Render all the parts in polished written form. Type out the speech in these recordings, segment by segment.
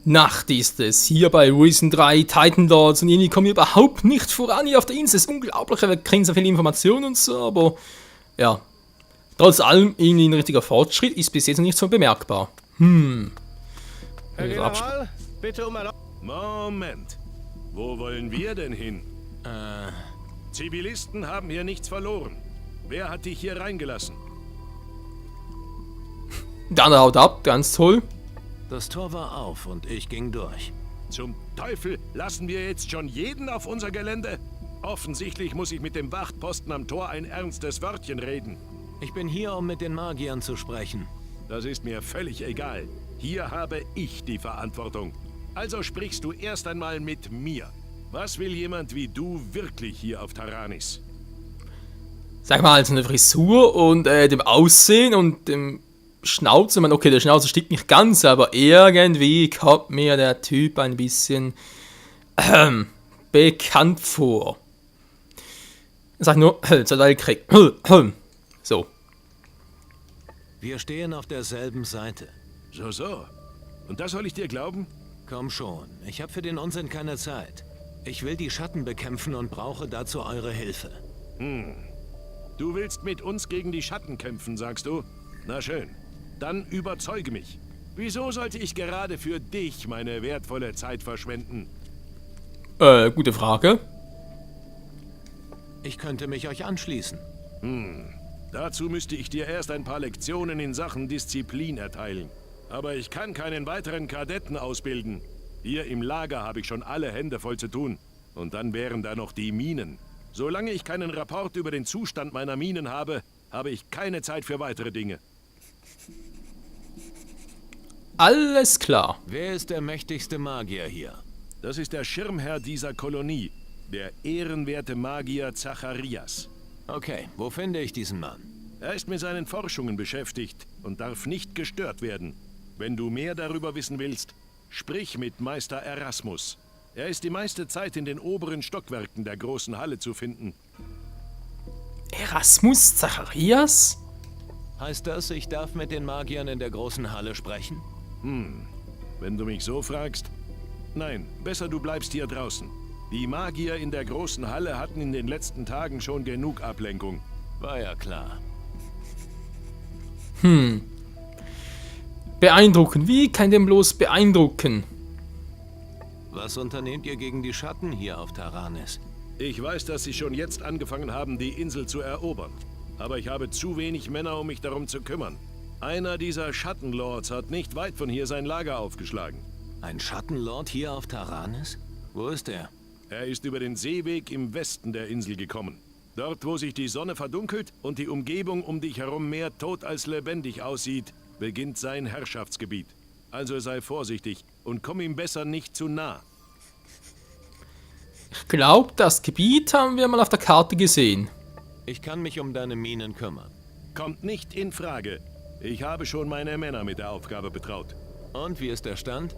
Nacht ist es, hier bei Risen 3 Titan Lords und irgendwie kommen wir überhaupt nicht voran hier auf der Insel. Das ist unglaublich, wir kriegen so viele Informationen und so, aber ja, trotz allem irgendwie ein richtiger Fortschritt ist bis jetzt noch nicht so bemerkbar. Herr General, bitte um Erlaubnis. Moment, wo wollen wir denn hin? Zivilisten haben hier nichts verloren. Wer hat dich hier reingelassen? Der andere haut ab, ganz toll. Das Tor war auf und ich ging durch. Zum Teufel, lassen wir jetzt schon jeden auf unser Gelände? Offensichtlich muss ich mit dem Wachtposten am Tor ein ernstes Wörtchen reden. Ich bin hier, um mit den Magiern zu sprechen. Das ist mir völlig egal. Hier habe ich die Verantwortung. Also sprichst du erst einmal mit mir. Was will jemand wie du wirklich hier auf Taranis? Sag mal, so eine Frisur und dem Aussehen und dem Schnauze. Ich meine, okay, der Schnauze stimmt nicht ganz, aber irgendwie kommt mir der Typ ein bisschen bekannt vor. Ich sag nur, Zweiter Weltkrieg. So. Wir stehen auf derselben Seite. So. Und das soll ich dir glauben? Komm schon, ich habe für den Unsinn keine Zeit. Ich will die Schatten bekämpfen und brauche dazu eure Hilfe. Du willst mit uns gegen die Schatten kämpfen, sagst du? Na schön. Dann überzeuge mich. Wieso sollte ich gerade für dich meine wertvolle Zeit verschwenden? Gute Frage. Ich könnte mich euch anschließen. Dazu müsste ich dir erst ein paar Lektionen in Sachen Disziplin erteilen. Aber ich kann keinen weiteren Kadetten ausbilden. Hier im Lager habe ich schon alle Hände voll zu tun. Und dann wären da noch die Minen. Solange ich keinen Rapport über den Zustand meiner Minen habe, habe ich keine Zeit für weitere Dinge. Alles klar. Wer ist der mächtigste Magier hier? Das ist der Schirmherr dieser Kolonie, der ehrenwerte Magier Zacharias. Okay, wo finde ich diesen Mann? Er ist mit seinen Forschungen beschäftigt und darf nicht gestört werden. Wenn du mehr darüber wissen willst, sprich mit Meister Erasmus. Er ist die meiste Zeit in den oberen Stockwerken der großen Halle zu finden. Erasmus Zacharias? Heißt das, ich darf mit den Magiern in der großen Halle sprechen? Wenn du mich so fragst. Nein, besser du bleibst hier draußen. Die Magier in der großen Halle hatten in den letzten Tagen schon genug Ablenkung. War ja klar. Beeindrucken. Wie kann denn bloß beeindrucken? Was unternehmt ihr gegen die Schatten hier auf Taranis? Ich weiß, dass sie schon jetzt angefangen haben, die Insel zu erobern. Aber ich habe zu wenig Männer, um mich darum zu kümmern. Einer dieser Schattenlords hat nicht weit von hier sein Lager aufgeschlagen. Ein Schattenlord hier auf Taranis? Wo ist er? Er ist über den Seeweg im Westen der Insel gekommen. Dort, wo sich die Sonne verdunkelt und die Umgebung um dich herum mehr tot als lebendig aussieht, beginnt sein Herrschaftsgebiet. Also sei vorsichtig und komm ihm besser nicht zu nah. Ich glaube, das Gebiet haben wir mal auf der Karte gesehen. Ich kann mich um deine Minen kümmern. Kommt nicht in Frage. Ich habe schon meine Männer mit der Aufgabe betraut. Und wie ist der Stand?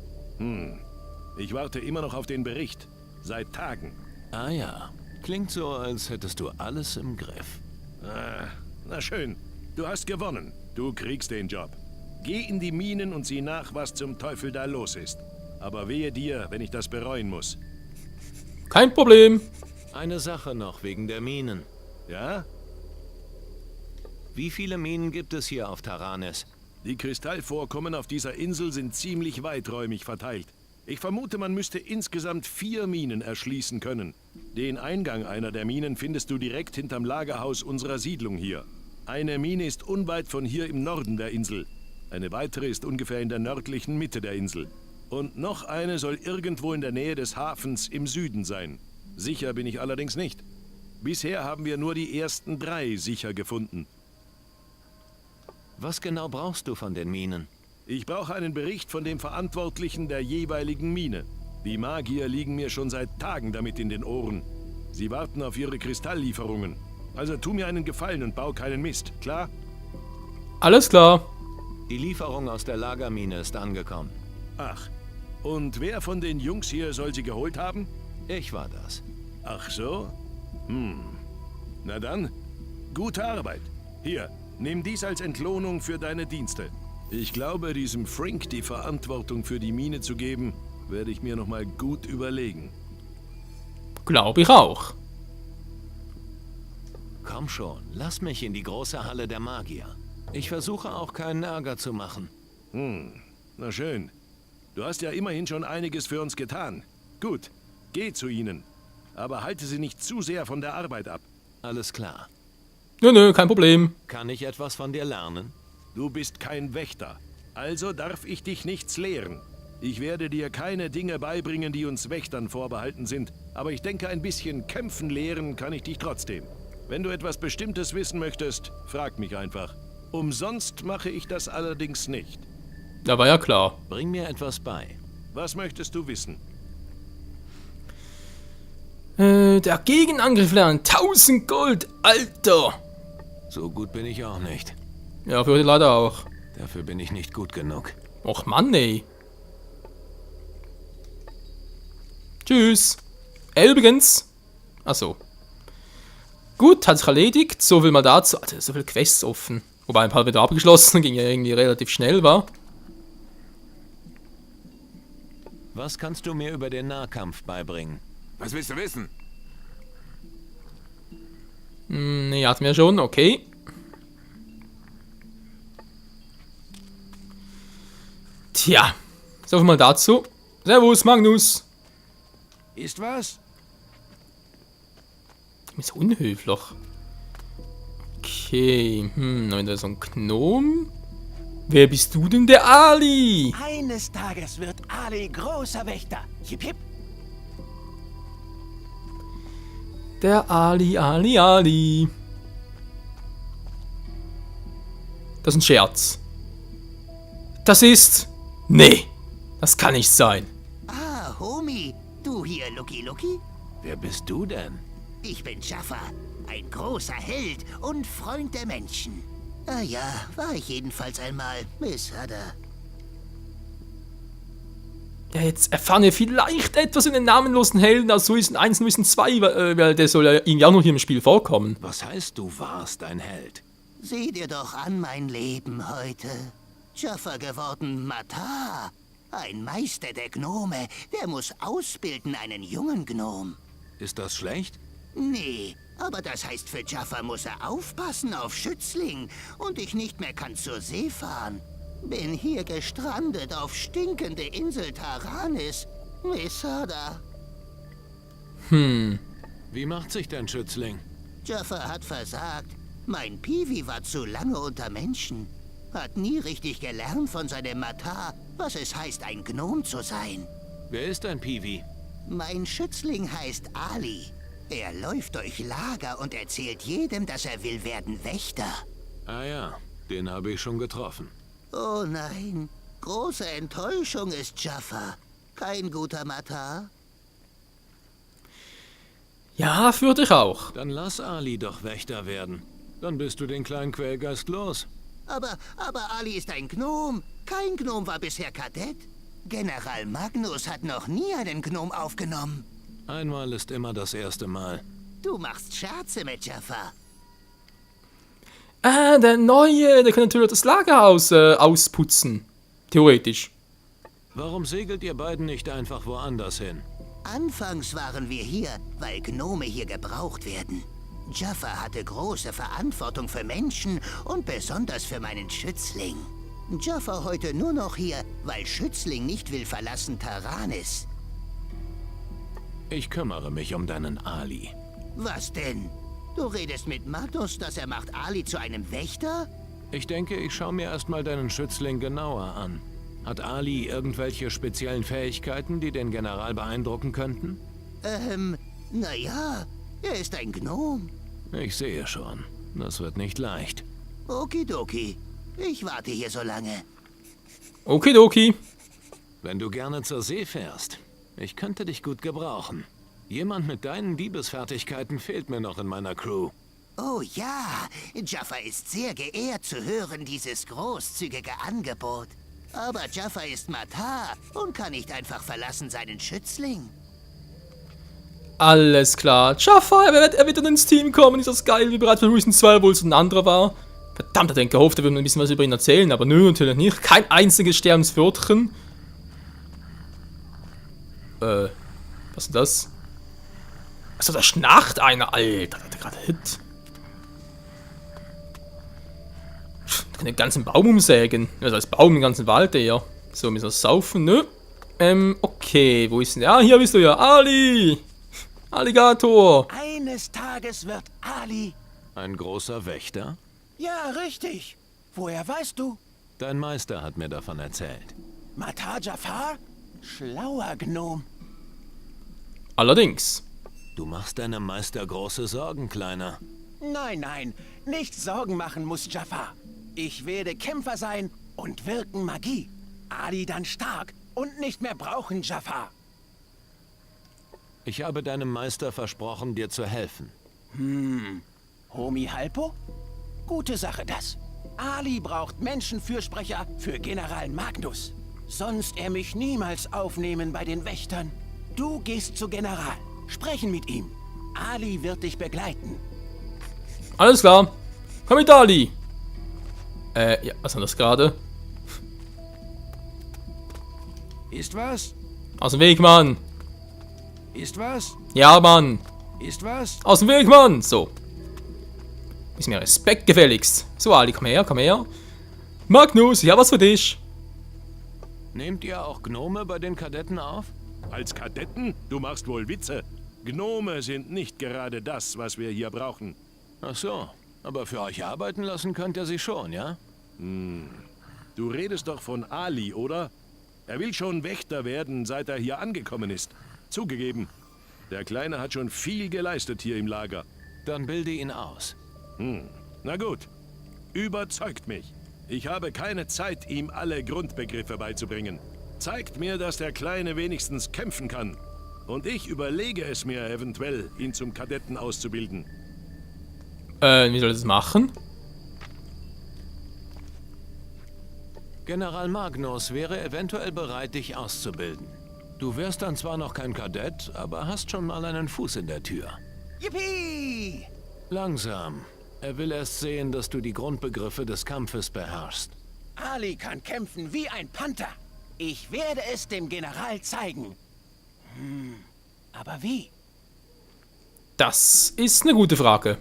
Ich warte immer noch auf den Bericht. Seit Tagen. Ah ja, klingt so, als hättest du alles im Griff. Na schön. Du hast gewonnen. Du kriegst den Job. Geh in die Minen und sieh nach, was zum Teufel da los ist. Aber wehe dir, wenn ich das bereuen muss. Kein Problem. Eine Sache noch wegen der Minen. Ja? Wie viele Minen gibt es hier auf Taranis? Die Kristallvorkommen auf dieser Insel sind ziemlich weiträumig verteilt. Ich vermute, man müsste insgesamt 4 Minen erschließen können. Den Eingang einer der Minen findest du direkt hinterm Lagerhaus unserer Siedlung hier. Eine Mine ist unweit von hier im Norden der Insel. Eine weitere ist ungefähr in der nördlichen Mitte der Insel. Und noch eine soll irgendwo in der Nähe des Hafens im Süden sein. Sicher bin ich allerdings nicht. Bisher haben wir nur die ersten 3 sicher gefunden. Was genau brauchst du von den Minen? Ich brauche einen Bericht von dem Verantwortlichen der jeweiligen Mine. Die Magier liegen mir schon seit Tagen damit in den Ohren. Sie warten auf ihre Kristalllieferungen. Also tu mir einen Gefallen und bau keinen Mist, klar? Alles klar. Die Lieferung aus der Lagermine ist angekommen. Ach, und wer von den Jungs hier soll sie geholt haben? Ich war das. Ach so? Na dann, gute Arbeit. Hier, nimm dies als Entlohnung für deine Dienste. Ich glaube, diesem Frink die Verantwortung für die Mine zu geben, werde ich mir nochmal gut überlegen. Glaube ich auch. Komm schon, lass mich in die große Halle der Magier. Ich versuche auch keinen Ärger zu machen. Na schön. Du hast ja immerhin schon einiges für uns getan. Gut, geh zu ihnen. Aber halte sie nicht zu sehr von der Arbeit ab. Alles klar. Nö, kein Problem. Kann ich etwas von dir lernen? Du bist kein Wächter. Also darf ich dich nichts lehren. Ich werde dir keine Dinge beibringen, die uns Wächtern vorbehalten sind. Aber ich denke, ein bisschen kämpfen lehren kann ich dich trotzdem. Wenn du etwas Bestimmtes wissen möchtest, frag mich einfach. Umsonst mache ich das allerdings nicht. Da war ja klar. Bring mir etwas bei. Was möchtest du wissen? Der Gegenangriff lernen. 1000 Gold, Alter. So gut bin ich auch nicht. Ja, für heute leider auch. Dafür bin ich nicht gut genug. Och Mann, ey. Tschüss. Übrigens. Achso. Gut, hat sich erledigt. So viel mal dazu. Alter, so viele Quests offen. Wobei ein paar wieder abgeschlossen. Ging ja irgendwie relativ schnell, war. Was kannst du mir über den Nahkampf beibringen? Was willst du wissen? Nee, hatten wir schon. Okay. Tja. So viel mal dazu. Servus, Magnus. Ist was? Ist unhöflich. Okay. Noch wieder so ein Gnom. Wer bist du denn, der Ali? Eines Tages wird Ali großer Wächter. Jip, jip. Der Ali. Das ist ein Scherz. Das ist... Nee, das kann nicht sein. Ah, Homie. Du hier, Lucky. Wer bist du denn? Ich bin Jaffa. Ein großer Held und Freund der Menschen. Ah ja, war ich jedenfalls einmal, Miss Hadda. Ja, jetzt erfahren wir vielleicht etwas in den namenlosen Helden aus Suicide 1 und Suicide 2, weil der soll ja irgendwie auch noch hier im Spiel vorkommen. Was heißt, du warst ein Held? Sieh dir doch an mein Leben heute. Jaffa geworden Matar. Ein Meister der Gnome, der muss ausbilden einen jungen Gnom. Ist das schlecht? Nee, aber das heißt, für Jaffa muss er aufpassen auf Schützling und ich nicht mehr kann zur See fahren. Bin hier gestrandet auf stinkende Insel Taranis. Miss Hadda. Wie macht sich dein Schützling? Jaffa hat versagt. Mein Piwi war zu lange unter Menschen. Hat nie richtig gelernt von seinem Matar, was es heißt, ein Gnom zu sein. Wer ist dein Piwi? Mein Schützling heißt Ali. Er läuft durch Lager und erzählt jedem, dass er will werden Wächter. Ah ja, den habe ich schon getroffen. Oh nein, große Enttäuschung ist Jaffa. Kein guter Matar. Ja, für dich auch. Dann lass Ali doch Wächter werden. Dann bist du den kleinen Quellgeist los. Aber Ali ist ein Gnom. Kein Gnom war bisher Kadett. General Magnus hat noch nie einen Gnom aufgenommen. Einmal ist immer das erste Mal. Du machst Scherze mit Jaffa. Der Neue, der kann natürlich das Lagerhaus ausputzen. Theoretisch. Warum segelt ihr beiden nicht einfach woanders hin? Anfangs waren wir hier, weil Gnome hier gebraucht werden. Jaffa hatte große Verantwortung für Menschen und besonders für meinen Schützling. Jaffa heute nur noch hier, weil Schützling nicht will verlassen Taranis. Ich kümmere mich um deinen Ali. Was denn? Du redest mit Magnus, dass er macht Ali zu einem Wächter? Ich denke, ich schaue mir erstmal deinen Schützling genauer an. Hat Ali irgendwelche speziellen Fähigkeiten, die den General beeindrucken könnten? Naja, er ist ein Gnom. Ich sehe schon. Das wird nicht leicht. Okidoki. Ich warte hier so lange. Okidoki. Wenn du gerne zur See fährst, ich könnte dich gut gebrauchen. Jemand mit deinen Diebesfertigkeiten fehlt mir noch in meiner Crew. Oh ja, Jaffa ist sehr geehrt zu hören, dieses großzügige Angebot. Aber Jaffa ist Matar und kann nicht einfach verlassen seinen Schützling. Alles klar. Jaffa, er wird dann ins Team kommen. Ist das geil, wie bereits bei Suicide 2, wo es ein anderer war. Verdammt, ich hätte gehofft, er würde mir ein bisschen was über ihn erzählen, aber nö, natürlich nicht. Kein einziges Sterbenswörtchen. Was ist das? Achso, da schnarcht einer, Alter, der hat gerade Hit. Ich kann den ganzen Baum umsägen. Also als Baum den ganzen Wald eher. So, müssen wir saufen, nö. Okay, wo ist denn der? Ah, hier bist du ja. Ali! Alligator! Eines Tages wird Ali... Ein großer Wächter? Ja, richtig. Woher weißt du? Dein Meister hat mir davon erzählt. Matar Jafar? Schlauer Gnom. Allerdings. Du machst deinem Meister große Sorgen, Kleiner. Nein, nein, nicht Sorgen machen muss Jafar. Ich werde Kämpfer sein und wirken Magie. Ali dann stark und nicht mehr brauchen Jafar. Ich habe deinem Meister versprochen, dir zu helfen. Homi Halpo? Gute Sache das. Ali braucht Menschenfürsprecher für General Magnus. Sonst er mich niemals aufnehmen bei den Wächtern. Du gehst zu General. Sprechen mit ihm. Ali wird dich begleiten. Alles klar. Komm mit, Ali. Ja, was war das gerade? Ist was? Aus dem Weg, Mann. Ist was? Ja, Mann. Ist was? Aus dem Weg, Mann. So. Bisschen mehr Respekt gefälligst. So, Ali, komm her, komm her. Magnus, ich hab was für dich. Nehmt ihr auch Gnome bei den Kadetten auf? Als Kadetten? Du machst wohl Witze. Gnome sind nicht gerade das, was wir hier brauchen. Ach so, aber für euch arbeiten lassen könnt ihr sie schon, ja? Du redest doch von Ali, oder? Er will schon Wächter werden, seit er hier angekommen ist. Zugegeben, der Kleine hat schon viel geleistet hier im Lager. Dann bilde ihn aus. Na gut, überzeugt mich. Ich habe keine Zeit, ihm alle Grundbegriffe beizubringen. Zeigt mir, dass der Kleine wenigstens kämpfen kann. Und ich überlege es mir eventuell, ihn zum Kadetten auszubilden. Wie soll ich das machen? General Magnus wäre eventuell bereit, dich auszubilden. Du wärst dann zwar noch kein Kadett, aber hast schon mal einen Fuß in der Tür. Yippie! Langsam. Er will erst sehen, dass du die Grundbegriffe des Kampfes beherrschst. Ali kann kämpfen wie ein Panther. Ich werde es dem General zeigen. Aber wie? Das ist eine gute Frage.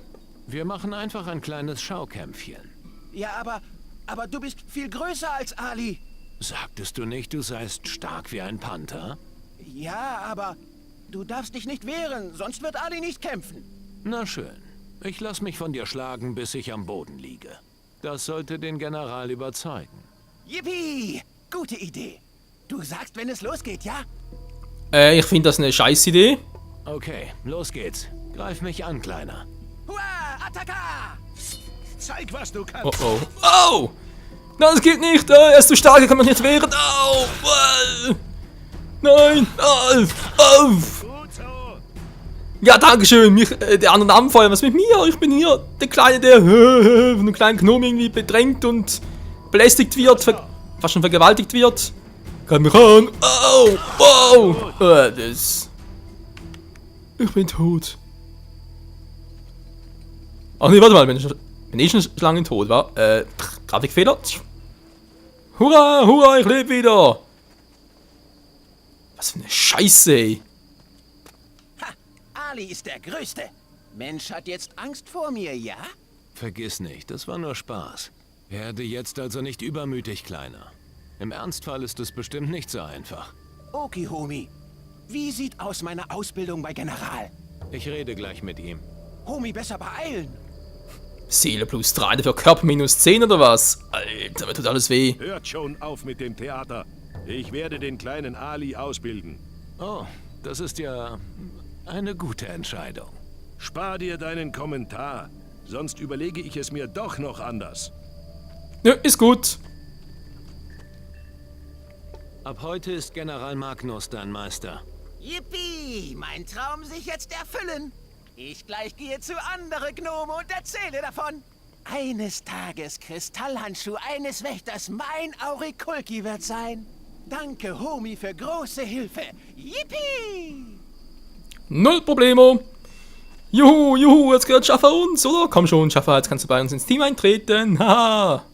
Wir machen einfach ein kleines Schaukämpfchen. Ja, aber du bist viel größer als Ali. Sagtest du nicht, du seist stark wie ein Panther? Ja, aber du darfst dich nicht wehren, sonst wird Ali nicht kämpfen. Na schön. Ich lass mich von dir schlagen, bis ich am Boden liege. Das sollte den General überzeugen. Yippie! Gute Idee. Du sagst, wenn es losgeht, ja? Ich finde das eine Scheißidee. Okay, los geht's. Greif mich an, Kleiner. Hua! Attacka! Zeig, was du Oh, kannst. oh. Oh! Nein, das geht nicht. Er ist zu stark, er kann man nicht wehren. Au! Nein! Auf! Gut so. Ja, dankeschön. Mich, der anderen anfeuern. Was mit mir? Ich bin hier der Kleine, der von einem kleinen Gnom irgendwie bedrängt und belästigt wird. Fast schon vergewaltigt wird. Kann mich an. Au! Wow! Das... Ich bin tot. Ach nee, warte mal. Bin ich schon lange tot, war? Grafikfehler. Hurra! Hurra! Ich lebe wieder! Was für eine Scheiße, ey. Ha! Ali ist der Größte. Mensch hat jetzt Angst vor mir, ja? Vergiss nicht, das war nur Spaß. Werde jetzt also nicht übermütig, Kleiner. Im Ernstfall ist es bestimmt nicht so einfach. Okay, Homie. Wie sieht aus meine Ausbildung bei General? Ich rede gleich mit ihm. Homie, besser beeilen. Seele plus 3, dafür Körper minus 10 oder was? Alter, mir tut alles weh. Hört schon auf mit dem Theater. Ich werde den kleinen Ali ausbilden. Oh, das ist ja eine gute Entscheidung. Spar dir deinen Kommentar, sonst überlege ich es mir doch noch anders. Nö, ist gut. Ab heute ist General Magnus dein Meister. Yippie! Mein Traum sich jetzt erfüllen. Ich gleich gehe zu andere Gnome und erzähle davon. Eines Tages Kristallhandschuh eines Wächters mein Aurikulki wird sein. Danke, Homie, für große Hilfe. Yippie! Null Problemo. Juhu, juhu, jetzt gehört Jaffa uns, oder? Komm schon, Jaffa, jetzt kannst du bei uns ins Team eintreten. Haha.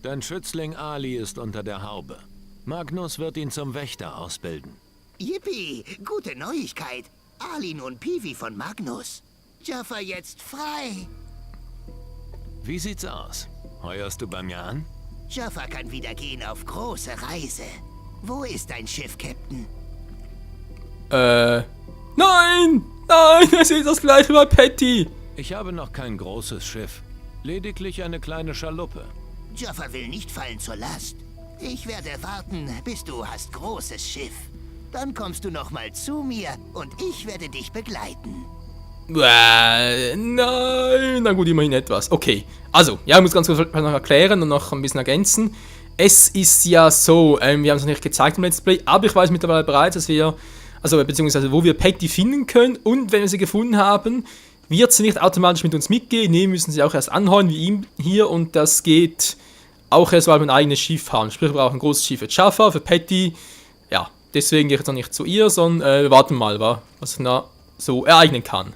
Dein Schützling Ali ist unter der Haube. Magnus wird ihn zum Wächter ausbilden. Yippie, gute Neuigkeit. Ali nun Piwi von Magnus. Jaffa jetzt frei. Wie sieht's aus? Heuerst du bei mir an? Jaffa kann wieder gehen auf große Reise. Wo ist dein Schiff, Captain? Nein! Nein, es ist das gleiche bei Patty. Ich habe noch kein großes Schiff. Lediglich eine kleine Schaluppe. Jaffa will nicht fallen zur Last. Ich werde warten, bis du hast großes Schiff. Dann kommst du noch mal zu mir und ich werde dich begleiten. Nein, na gut, immerhin etwas. Okay, also, ja, ich muss ganz kurz noch erklären und noch ein bisschen ergänzen. Es ist ja so, wir haben es noch nicht gezeigt im Let's Play, aber ich weiß mittlerweile bereits, dass wir, also beziehungsweise wo wir Patty finden können, und wenn wir sie gefunden haben, wird sie nicht automatisch mit uns mitgehen. Nee, müssen sie auch erst anheuern, wie ihm hier, und das geht auch erst, weil wir ein eigenes Schiff haben. Sprich, wir brauchen ein großes Schiff für Jaffa, für Patty, ja, deswegen gehe ich jetzt noch nicht zu ihr, sondern wir warten mal, was sich da so ereignen kann.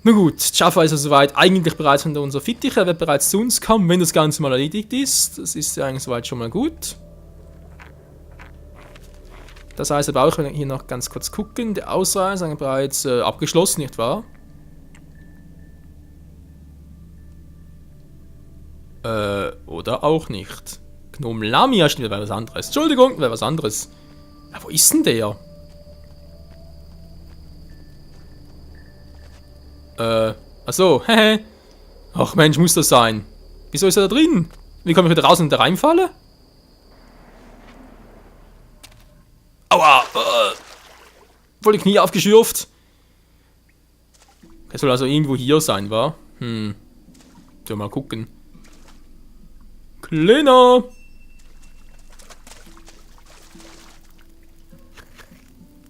Na gut, Jaffa ist also soweit eigentlich bereits unter unserer Fittiche, er wird bereits zu uns kommen, wenn das Ganze mal erledigt ist. Das ist ja eigentlich soweit schon mal gut. Das heißt, aber auch hier noch ganz kurz gucken, der Ausreise ist bereits abgeschlossen, nicht wahr? Oder auch nicht. Gnome Lamia steht bei was anderes. Entschuldigung, bei was anderes. Ja, wo ist denn der? Achso, hehe. Ach Mensch, muss das sein. Wieso ist er da drin? Wie komme ich wieder raus und da reinfalle? Aua! Voll die Knie aufgeschürft. Er soll also irgendwo hier sein, wa? Mal gucken. Kleiner!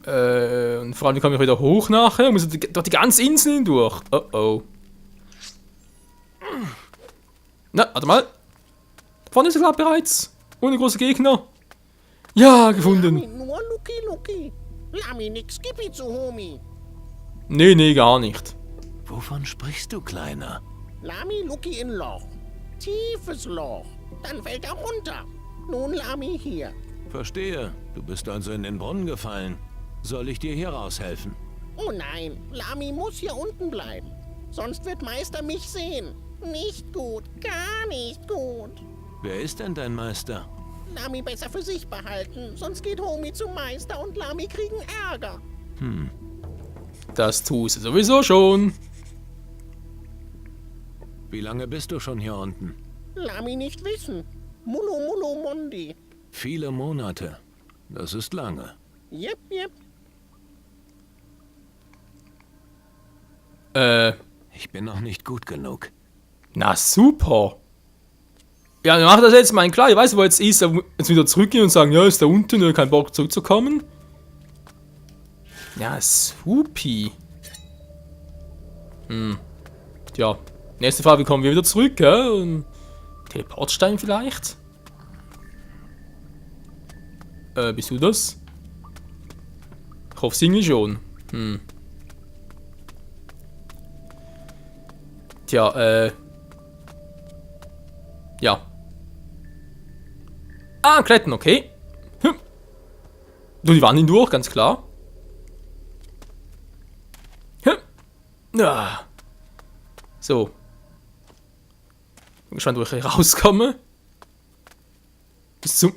Und vor allem, wie komme ich wieder hoch nachher? Muss ich durch die ganze Insel hindurch? Oh oh. Na, warte mal. Vorne ist er, glaube ich, bereits. Ohne große Gegner. Ja, gefunden. Nur Luki. Lami nix Skippi zu Homie. Nee, nee, gar nicht. Wovon sprichst du, Kleiner? Lami Luki in Loch. Tiefes Loch. Dann fällt er runter. Nun Lami hier. Verstehe. Du bist also in den Brunnen gefallen. Soll ich dir hier raushelfen? Oh nein, Lami muss hier unten bleiben. Sonst wird Meister mich sehen. Nicht gut, gar nicht gut. Wer ist denn dein Meister? Lami besser für sich behalten, sonst geht Homie zum Meister und Lami kriegen Ärger. Das tust du sowieso schon. Wie lange bist du schon hier unten? Lami nicht wissen. Mulu Mondi. Viele Monate. Das ist lange. Jep. Ich bin noch nicht gut genug. Na super. Ja, dann mach das jetzt mal klar. Ich weiß, wo jetzt ist. Jetzt wieder zurückgehen und sagen, ja, ist da unten, kein Bock zurückzukommen. Ja, supi. Tja, nächste Frage, wie kommen wir wieder zurück, ja? Teleportstein vielleicht? Bist du das? Ich hoffe es irgendwie schon. Tja, ja. Ah, Kletten, okay. Du die Wand hindurch, ganz klar. Ja. So. Bin gespannt, wo ich rauskomme. Bis zum...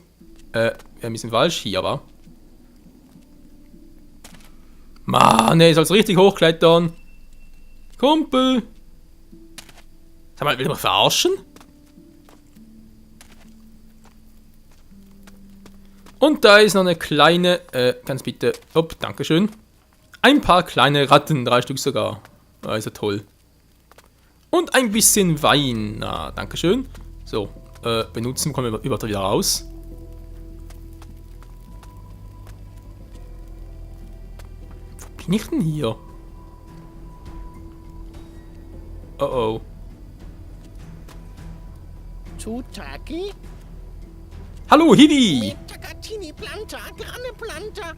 wir haben ein bisschen falsch hier, aber... Mann, ne, soll's richtig hochklettern. Kumpel. Sag mal, will ich mich verarschen? Und da ist noch eine kleine, ganz bitte, hopp, dankeschön. Ein paar kleine Ratten, 3 Stück sogar. Ah, ist ja toll. Und ein bisschen Wein, na, dankeschön. So, benutzen, kommen wir wieder raus. Wo bin ich denn hier? Oh oh. Tutaki? Hallo, Hiwi! Mit Takatini Planta, Granne Planta.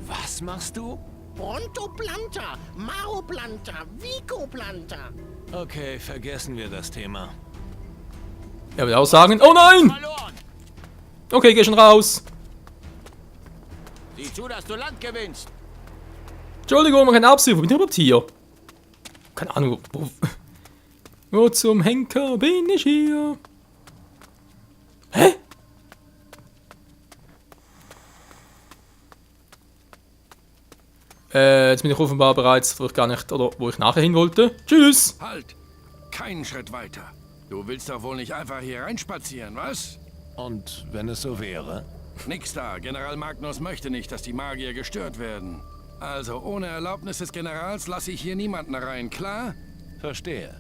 Was machst du? Bronto Planta, Mao Planta, Vico Planta. Okay, vergessen wir das Thema. Er will auch sagen, oh nein! Okay, geh schon raus. Sieh zu, dass du Land gewinnst. Entschuldigung, man kann Absicht. Wo bin ich überhaupt hier? Keine Ahnung, wo zum Henker bin ich hier? Hä? Jetzt bin ich offenbar bereits, wo ich gar nicht, oder wo ich nachher hin wollte. Tschüss! Halt! Keinen Schritt weiter. Du willst doch wohl nicht einfach hier reinspazieren, was? Und wenn es so wäre? Nix da. General Magnus möchte nicht, dass die Magier gestört werden. Also, ohne Erlaubnis des Generals lasse ich hier niemanden rein, klar? Verstehe.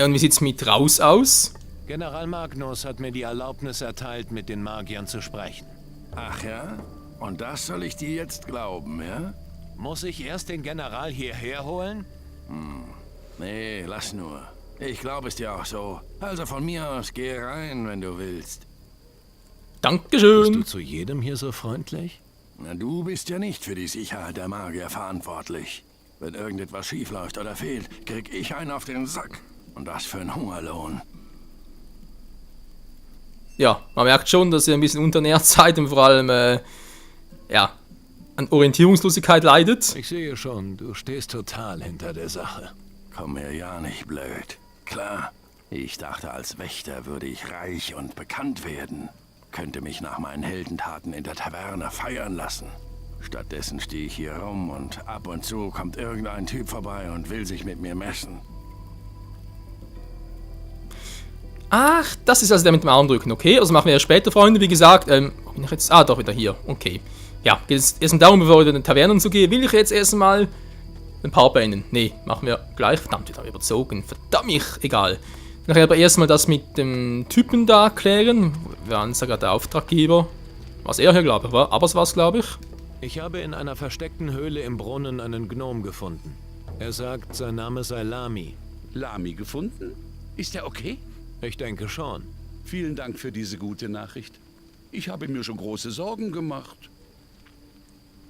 Und wie sieht's mit raus aus? General Magnus hat mir die Erlaubnis erteilt, mit den Magiern zu sprechen. Ach ja? Und das soll ich dir jetzt glauben, ja? Muss ich erst den General hierher holen? Nee, lass nur. Ich glaube es dir auch so. Also von mir aus, geh rein, wenn du willst. Bist Dankeschön. du zu jedem hier so freundlich? Na, du bist ja nicht für die Sicherheit der Magier verantwortlich. Wenn irgendetwas schief läuft oder fehlt, krieg ich einen auf den Sack. Und das für einen Hungerlohn. Ja, man merkt schon, dass ihr ein bisschen unterernährt seid und vor allem, ja, an Orientierungslosigkeit leidet. Ich sehe schon, du stehst total hinter der Sache. Komm mir ja nicht blöd. Klar, ich dachte, als Wächter würde ich reich und bekannt werden. Könnte mich nach meinen Heldentaten in der Taverne feiern lassen. Stattdessen stehe ich hier rum und ab und zu kommt irgendein Typ vorbei und will sich mit mir messen. Ach, das ist also der mit dem Armdrücken, okay. Also machen wir ja später, Freunde, wie gesagt. Wo bin ich jetzt? Ah, doch, wieder hier. Okay. Ja, geht es erstmal darum, bevor wir in den Tavernen zu gehen, will ich jetzt erstmal ein paar beenden. Nee, machen wir gleich. Verdammt, jetzt habe ich überzogen. Verdammt, egal. Nachher aber erstmal das mit dem Typen da klären. Wir waren ja gerade der Auftraggeber. Was er hier, glaube ich, war. Aber es war es, glaube ich. Ich habe in einer versteckten Höhle im Brunnen einen Gnom gefunden. Er sagt, sein Name sei Lami. Lami gefunden? Ist er okay? Ich denke schon. Vielen Dank für diese gute Nachricht. Ich habe mir schon große Sorgen gemacht.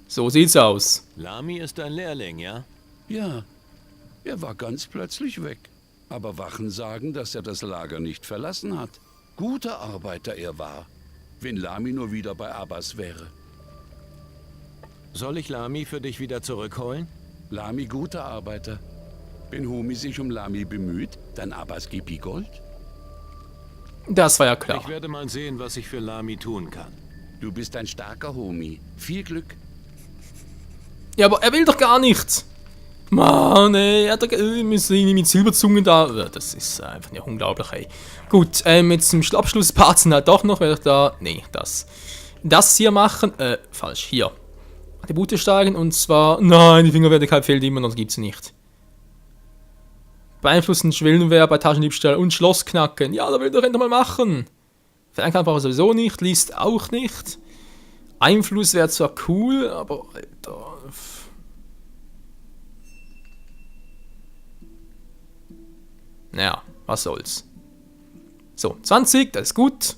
So sieht's aus. Lami ist ein Lehrling, ja? Ja, er war ganz plötzlich weg. Aber Wachen sagen, dass er das Lager nicht verlassen hat. Guter Arbeiter er war. Wenn Lami nur wieder bei Abbas wäre. Soll ich Lami für dich wieder zurückholen? Lami guter Arbeiter. Wenn Homi sich um Lami bemüht, dann Abbas gib ihm Gold. Das war ja klar. Ich werde mal sehen, was ich für Lami tun kann. Du bist ein starker Homi. Viel Glück. Ja, aber er will doch gar nichts. Mann, ey, er hat doch mit Silberzungen da. Das ist einfach nicht unglaublich, ey. Gut, jetzt zum Abschlusspart halt doch noch, werde ich da. Nee, das hier machen. Falsch, hier. Attribute steigen und zwar. Nein, die Fingerwertigkeit fehlt immer noch, das gibt's nicht. Beeinflussen Schwellenwert bei Taschendiebstahl und Schloss knacken. Ja, da will ich doch endlich mal machen. Fernkampf sowieso nicht, liest auch nicht. Einfluss wäre zwar cool, aber Alter. Naja, was soll's. So, 20, das ist gut.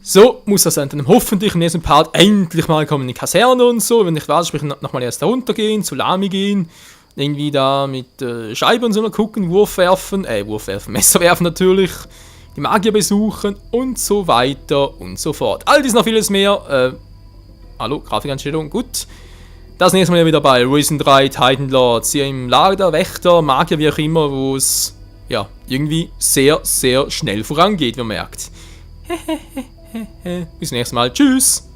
So, muss das dann hoffentlich im nächsten Part endlich mal kommen in die Kaserne und so. Wenn nicht war, sprich nochmal erst da runtergehen, zu Lami gehen. Irgendwie da mit Scheiben und so mal gucken, Messer werfen natürlich. Die Magier besuchen und so weiter und so fort. All dies noch vieles mehr. Hallo, Grafikeinstellung, gut. Das nächste Mal wieder bei Risen 3 Titan Lords, hier im Lager der Wächter, Magier, wie auch immer, wo es ja irgendwie sehr, sehr schnell vorangeht, wie man merkt. Bis zum nächsten Mal. Tschüss!